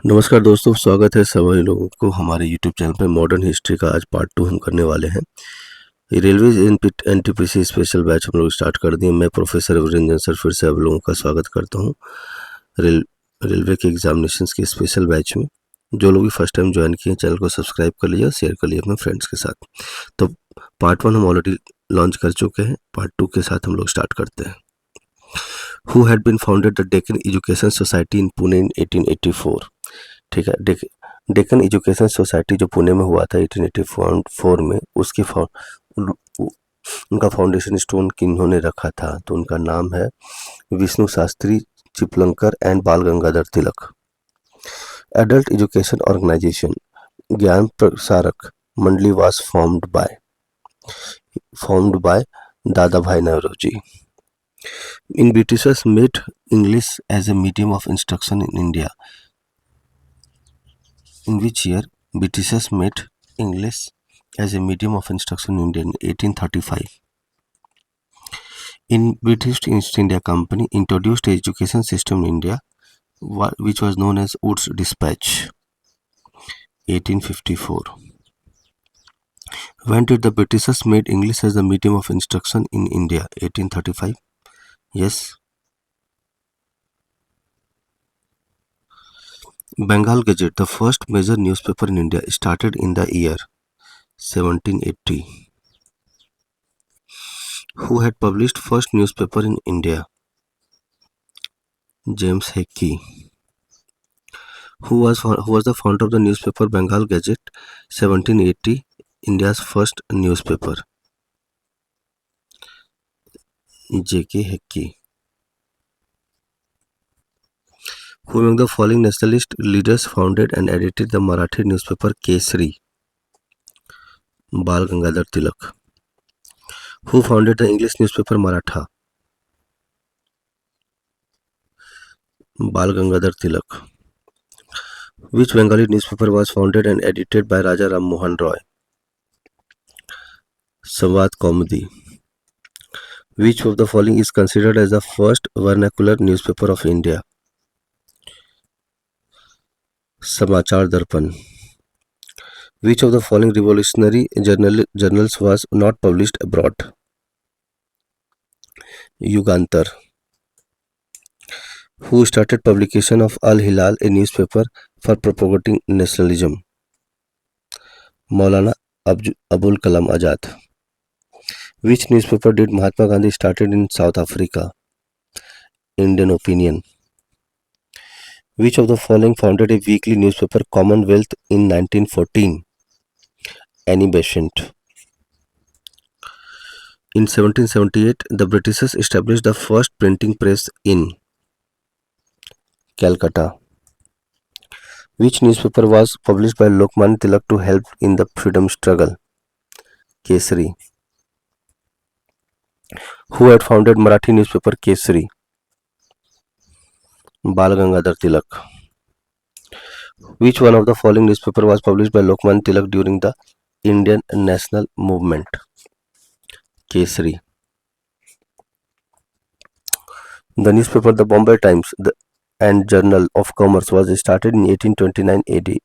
नमस्कार दोस्तों, स्वागत है सभी लोगों को हमारे यूट्यूब चैनल पर। मॉडर्न हिस्ट्री का आज पार्ट 2 हम करने वाले हैं। रेलवे एनटीपीसी स्पेशल बैच हम लोग स्टार्ट कर दिए। मैं प्रोफेसर रविंद्र सर फिर से आप लोगों का स्वागत करता हूं रेलवे के एग्जामिनेशंस के स्पेशल बैच में। जो लोग भी फर्स्ट टाइम ज्वाइन किए चैनल को सब्सक्राइब कर लीजिए, शेयर कर लीजिए अपने फ्रेंड्स के साथ। तो पार्ट 1 हम ऑलरेडी लॉन्च कर चुके हैं, पार्ट 2 के साथ हम लोग स्टार्ट करते हैं। Who had been founded the Deccan education society in Pune in 1884। ठीक है, डेक्कन एजुकेशन सोसाइटी जो पुणे में हुआ था 1884 में, उसकी उनका फाउंडेशन स्टोन किन्होंने रखा था? तो उनका नाम है विष्णु शास्त्री, चिपलंकर एंड बाल Gangadhar Tilak. Adult education organisation ज्ञान प्रसारक मंडली वाज formed by दादा भाई Naoroji. In Britishers made English as a medium of instruction in India. In which year Britishers made English as a medium of instruction in India? In 1835. In British East India Company introduced the education system in India, which was known as Wood's Dispatch. 1854. When did the Britishers made English as a medium of instruction in India? 1835. Yes. Bengal Gazette, the first major newspaper in India, started in the year 1780. Who had published first newspaper in India? James Hickey. Who was the founder of the newspaper Bengal Gazette 1780, India's first newspaper? J.K. Hickey. Who among the following nationalist leaders founded and edited the Marathi newspaper Kesari? Bal Gangadhar Tilak. Who founded the English newspaper Maratha? Bal Gangadhar Tilak. Which Bengali newspaper was founded and edited by Raja Ram Mohan Roy? Samvad Kaumudi. Which of the following is considered as the first vernacular newspaper of India? Samachar Darpan. Which of the following revolutionary journals was not published abroad? Yugantar. Who started publication of Al Hilal, a newspaper for propagating nationalism? Maulana Abul Kalam Azad. Which newspaper did Mahatma Gandhi started in South Africa? Indian Opinion. Which of the following founded a weekly newspaper Commonwealth in 1914? Annie Besant. In 1778, the Britishers established the first printing press in Calcutta. Which newspaper was published by Lokman Tilak to help in the freedom struggle? Kesari. Who had founded Marathi newspaper Kesari? Bal Gangadhar Tilak. Which one of the following newspaper was published by Lokman Tilak during the Indian National Movement? Kesari. The newspaper The Bombay Times and Journal of Commerce was started in 1829 AD.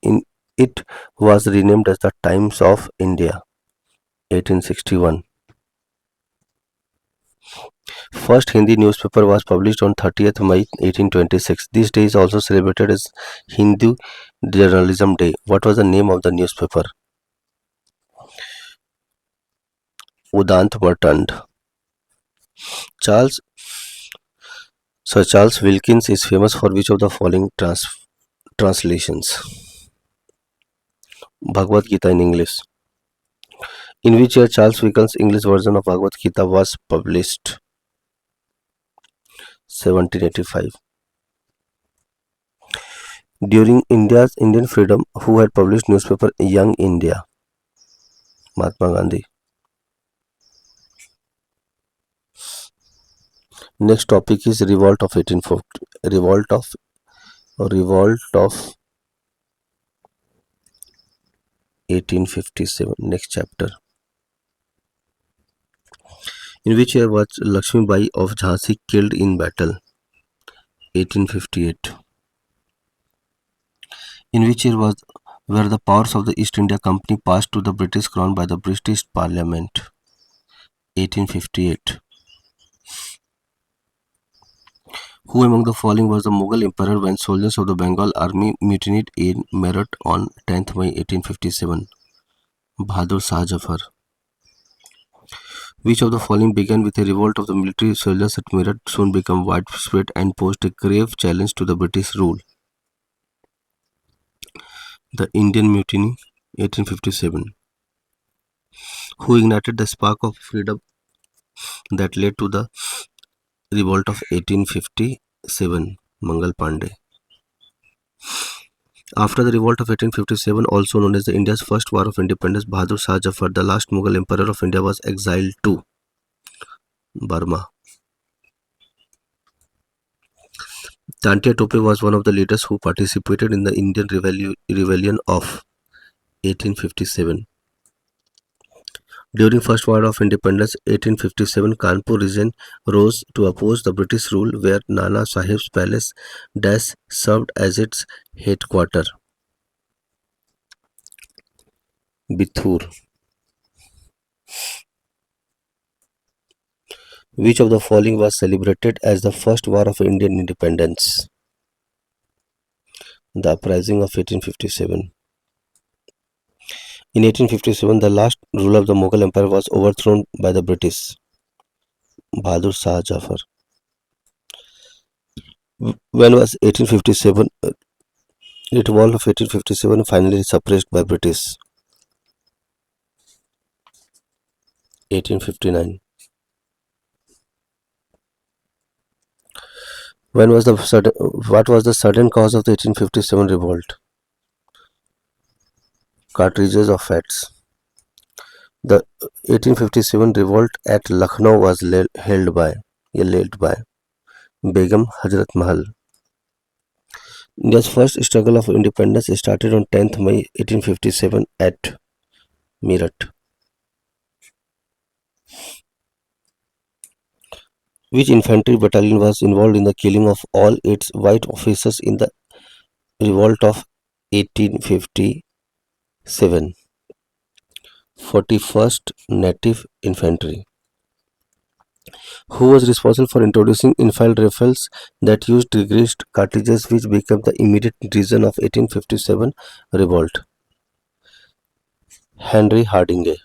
It was renamed as the Times of India. 1861. First Hindi newspaper was published on 30th May 1826. This day is also celebrated as Hindu Journalism Day. What was the name of the newspaper? Udant Martand. Sir Charles Wilkins is famous for which of the following translations? Bhagavad Gita in English. In which year Charles Wilkins' English version of Bhagavad Gita was published? 1785. During Indian freedom, who had published newspaper Young India? Mahatma Gandhi. Next topic is Revolt of 1840. Revolt of 1857. Next chapter. In which year was Lakshmi Bai of Jhansi killed in battle? 1858. In which year were the powers of the East India Company passed to the British Crown by the British Parliament? 1858. Who among the following was the Mughal emperor when soldiers of the Bengal army mutinied in Meerut on 10th May 1857? Bahadur Shah Jafar. Which of the following began with a revolt of the military soldiers at Meerut, soon became widespread and posed a grave challenge to the British rule? The Indian Mutiny, 1857. Who ignited the spark of freedom that led to the revolt of 1857? Mangal Pandey. After the revolt of 1857, also known as the India's first war of independence, Bahadur Shah Jafar, the last Mughal emperor of India, was exiled to Burma. Tantia Tope was one of the leaders who participated in the Indian Rebellion of 1857. During First War of Independence, 1857, Kanpur region rose to oppose the British rule, where Nana Sahib's palace served as its headquarters. Bithur. Which of the following was celebrated as the first war of Indian independence? The uprising of 1857. In 1857, the last ruler of the Mughal Empire was overthrown by the British. Bahadur Shah Jafar. When was 1857? Revolt of 1857 finally suppressed by British. 1859. What was the sudden cause of the 1857 revolt? Cartridges of fats. The 1857 revolt at Lucknow was led by Begum Hazrat Mahal. India's first struggle of independence started on 10th May 1857 at Meerut. Which infantry battalion was involved in the killing of all its white officers in the revolt of 1857? 41st Native Infantry. Who was responsible for introducing infantry rifles that used degreased cartridges, which became the immediate reason of 1857 revolt? Henry Hardinge.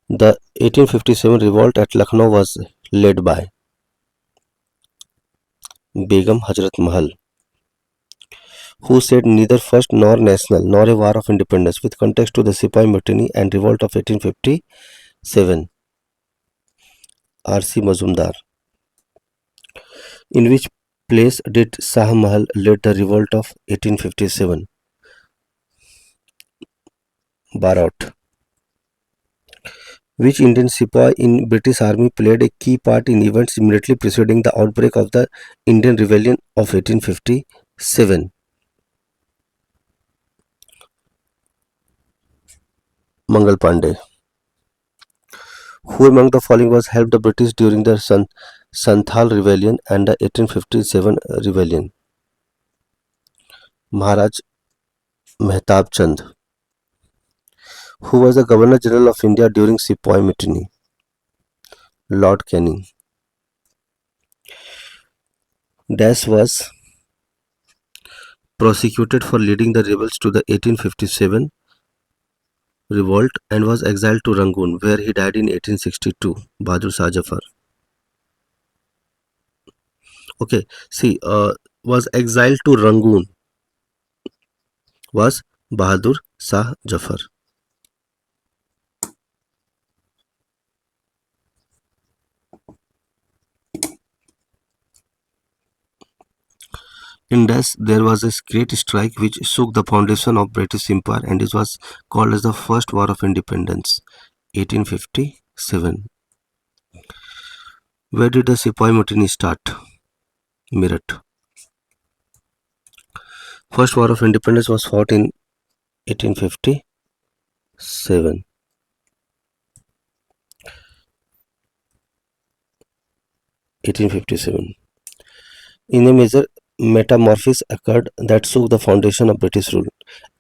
The 1857 revolt at Lucknow was led by Begum Hazrat Mahal, who said neither first nor national nor a war of independence, with context to the Sepoy Mutiny and revolt of 1857. R.C. Mazumdar. In which place did Shah Mahal lead the revolt of 1857? Barout. Which Indian Sepoy in British Army played a key part in events immediately preceding the outbreak of the Indian Rebellion of 1857? Mangal Pandey. Who among the following was helped the British during the Santhal Rebellion and the 1857 Rebellion? Maharaj Mehtab Chand. Who was the Governor General of India during Sepoy Mutiny? Lord Canning. Dash was prosecuted for leading the rebels to the 1857 revolt and was exiled to Rangoon, where he died in 1862. Bahadur Shah Jafar. Okay, see, was exiled to Rangoon was Bahadur Shah Jafar. In this, there was a great strike which shook the foundation of British Empire, and it was called as the First War of Independence, 1857. Where did the Sepoy Mutiny start? Meerut. First War of Independence was fought in 1857. In a major metamorphosis occurred that shook the foundation of British rule,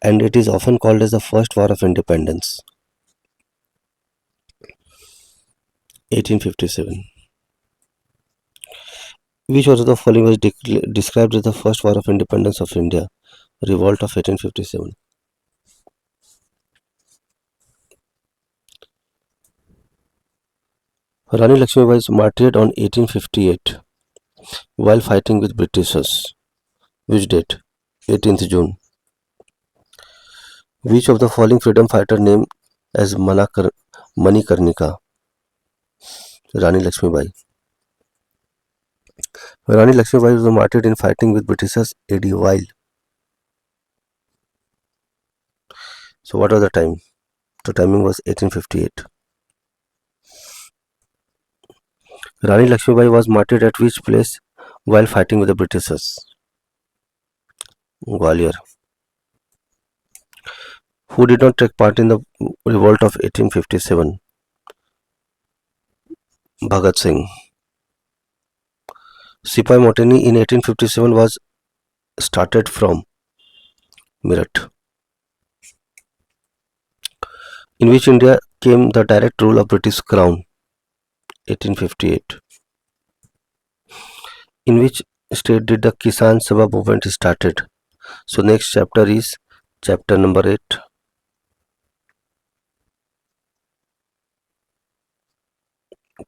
and it is often called as the First War of Independence. 1857. Which one of the following was described as the First War of Independence of India? Revolt of 1857. Rani Lakshmibai was martyred on 1858 while fighting with Britishers. Which date? 18th June. Which of the following freedom fighter named as Manikarnika? Rani Lakshmibai. Rani Lakshmibai was martyred in fighting with Britishers AD while. So what was the time? The timing was 1858. Rani Lakshmibai was martyred at which place while fighting with the Britishers? Gwalior. Who did not take part in the revolt of 1857? Bhagat Singh. Sipai Motini in 1857 was started from Meerut. In which India came the direct rule of British Crown? 1858. In which state did the Kisan Sabha movement started? So next chapter is chapter number 8.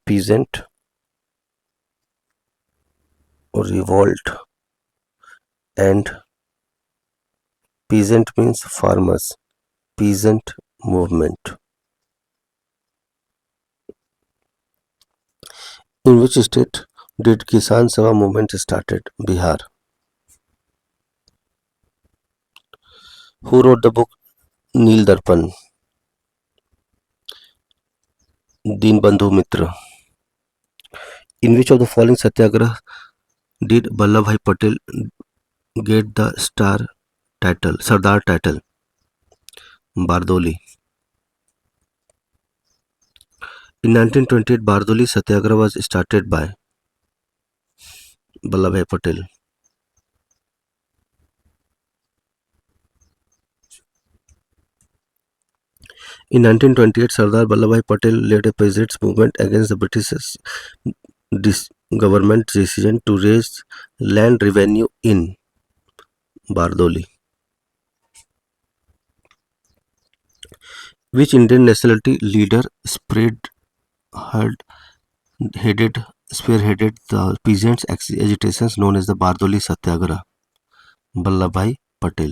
Peasant or revolt, and peasant means farmers. Peasant movement. In which state did Kisan Sabha movement started? Bihar. Who wrote the book Neel Darpan? Deenbandhu Mitra. In which of the following satyagrah did Vallabhbhai Patel get the Sardar title? Bardoli. In 1928, Bardoli Satyagraha was started by Vallabhbhai Patel. In 1928, Sardar Vallabhbhai Patel led a peasants' movement against the British government's decision to raise land revenue in Bardoli. Which Indian nationality leader spearheaded the peasants' agitations known as the Bardoli Satyagraha? Vallabhbhai Patel.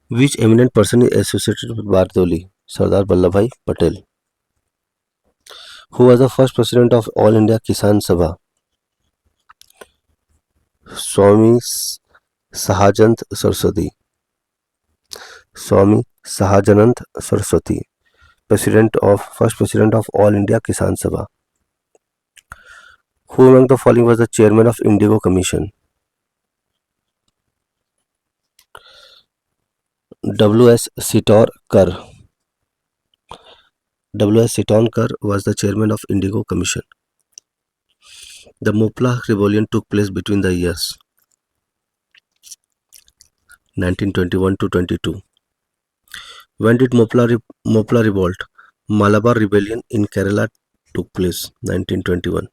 Which eminent person is associated with Bardoli? Sardar Vallabhbhai Patel. Who was the first president of All India Kisan Sabha? Swami Sahajanand Saraswati. Swami Sahajanand Saraswati, first president of All India Kisan Sabha. Who among the following was the chairman of Indigo Commission? W.S. Sitawkar. W.S. Sitawkar was the chairman of Indigo Commission. The Mopla Rebellion took place between the years 1921 to 22. When did Mopla revolt? Malabar Rebellion in Kerala took place 1921.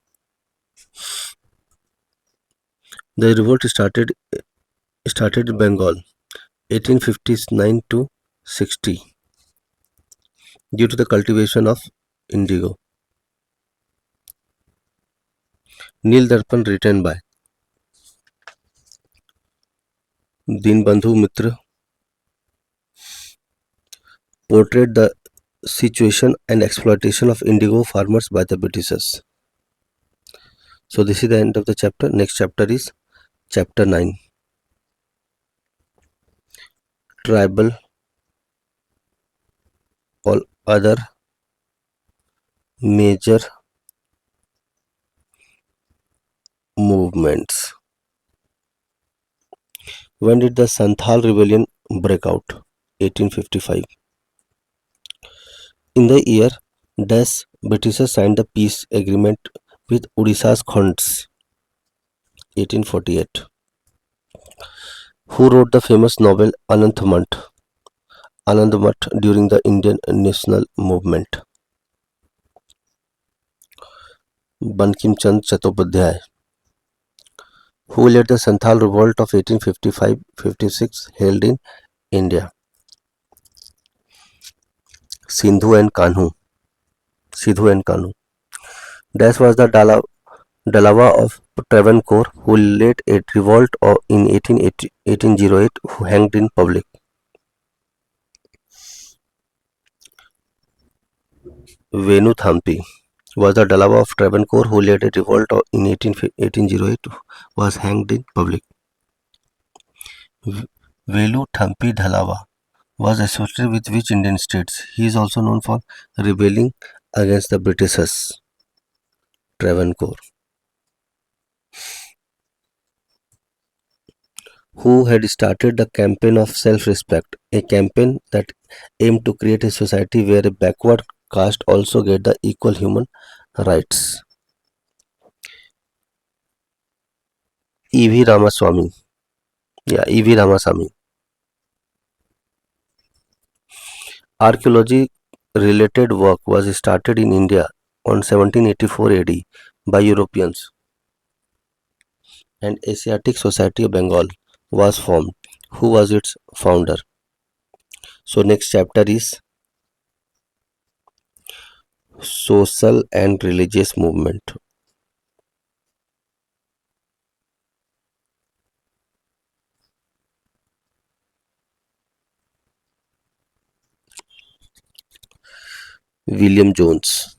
The revolt started in Bengal 1859 to 60 due to the cultivation of indigo. Neel Darpan, written by Deenbandhu Mitra, portrayed the situation and exploitation of indigo farmers by the Britishers. So this is the end of the chapter. Next chapter is chapter 9. Tribal or other major movements. When did the Santhal rebellion break out? 1855. In the year Britishers signed the peace agreement with Odisha's Khonds. 1848. Who wrote the famous novel Anandamath during the Indian national movement? Bankim Chand Chattopadhyay. Who led the Santhal revolt of 1855-56 held in India? Sindhu and Kanhu. Sidhu and Kanhu. Dash was the Dalawa of Travancore who led a revolt in 1808 who hanged in public. Venu Thampi was the Dalawa of Travancore who led a revolt in 1808 was hanged in public. Velu Thampi Dhalawa was associated with which Indian states? He is also known for rebelling against the Britishers. Travancore. Who had started the campaign of self-respect, a campaign that aimed to create a society where a backward caste also get the equal human rights? E.V. Ramaswamy. E.V. Ramaswamy. Archaeology related work was started in India on 1784 AD by Europeans, and Asiatic Society of Bengal was formed. Who was its founder? So next chapter is social and religious movement. William Jones.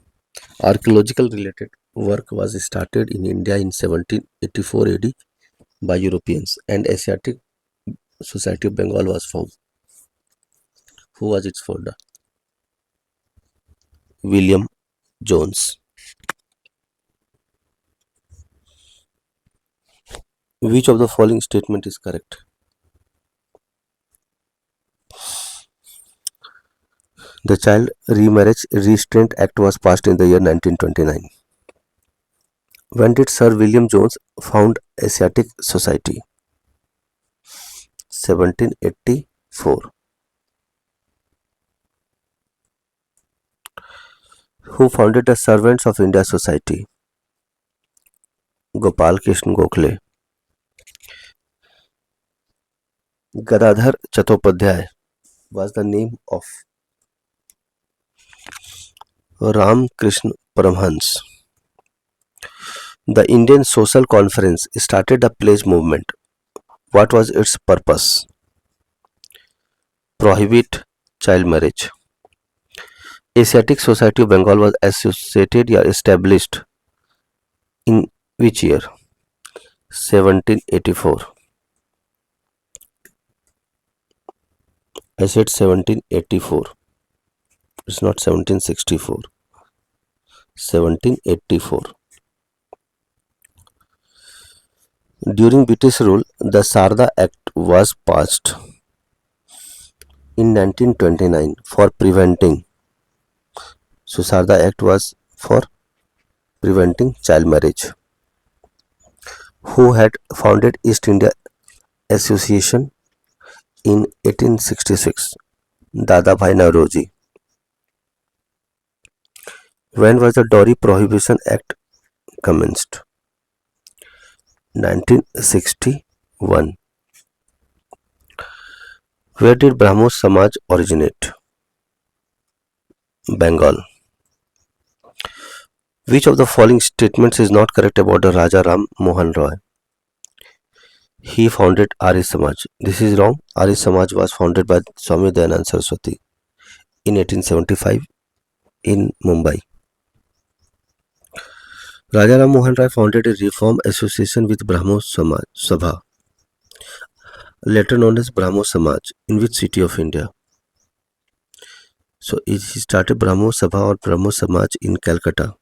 Archaeological related work was started in India in 1784 AD by Europeans, and Asiatic Society of Bengal was formed. Who was its founder? William Jones. Which of the following statement is correct? The Child Remarriage Restraint Act was passed in the year 1929. When did Sir William Jones found Asiatic Society? 1784. Who founded the Servants of India Society? Gopal Krishna Gokhale. Gadadhar Chattopadhyay was the name of Ram Krishna Paramhans. The Indian Social Conference started the pledge movement. What was its purpose? Prohibit child marriage. Asiatic Society of Bengal was associated or established in which year? 1784. I said 1784. It's not 1764. 1784. During British rule, the Sarda Act was passed in 1929 for preventing. So Sarda Act was for preventing child marriage. Who had founded East India Association in 1866? Dadabhai Nauroji. When was the Dowry Prohibition Act commenced? 1961. Where did Brahmo Samaj originate? Bengal. Which of the following statements is not correct about the Raja Ram Mohan Roy? He founded Arya Samaj. This is wrong. Arya Samaj was founded by Swami Dayanand Saraswati in 1875 in Mumbai. Raja Ram Mohan Roy founded a reform association with Brahmo Samaj Sabha, later known as Brahmo Samaj, in which city of India? So he started Brahmo Sabha or Brahmo Samaj in Calcutta.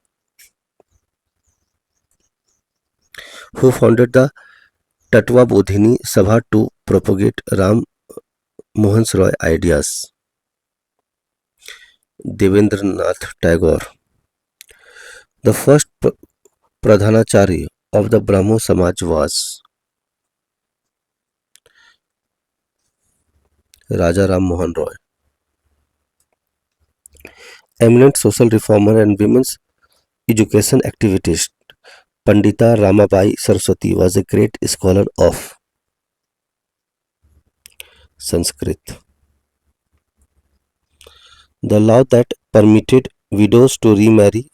Who founded the Tatwa Bodhini Sabha to propagate Ram Mohan Roy ideas? Devendranath Tagore. The first Pradhanacharya of the Brahmo Samaj was Raja Ram Mohan Roy. Eminent social reformer and women's education activist Pandita Ramabai Saraswati was a great scholar of Sanskrit. The law that permitted widows to remarry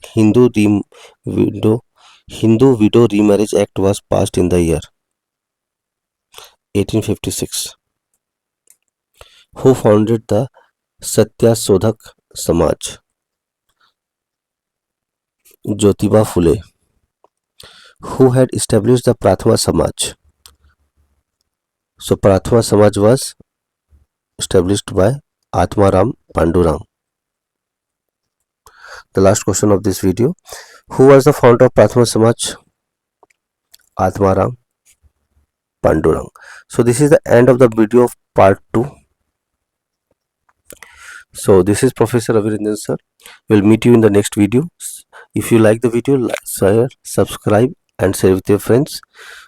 widow, Hindu Widow Remarriage Act was passed in the year 1856. Who founded the Satya Sodhak Samaj? Jyotiba Phule. Who had established the Prathama Samaj? So Prathama Samaj was established by Atmaram Pandurang. The last question of this video. Who was the founder of Prathama Samaj? Atmaram Pandurang. So this is the end of the video of part 2. So this is Professor Rrb Ntpc sir. We'll meet you in the next video. If you like the video, like, share, subscribe and share with your friends.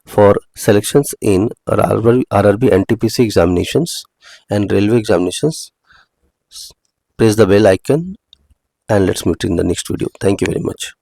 For selections in Rrb Ntpc examinations and railway examinations, press the bell icon and let's meet in the next video. Thank you very much.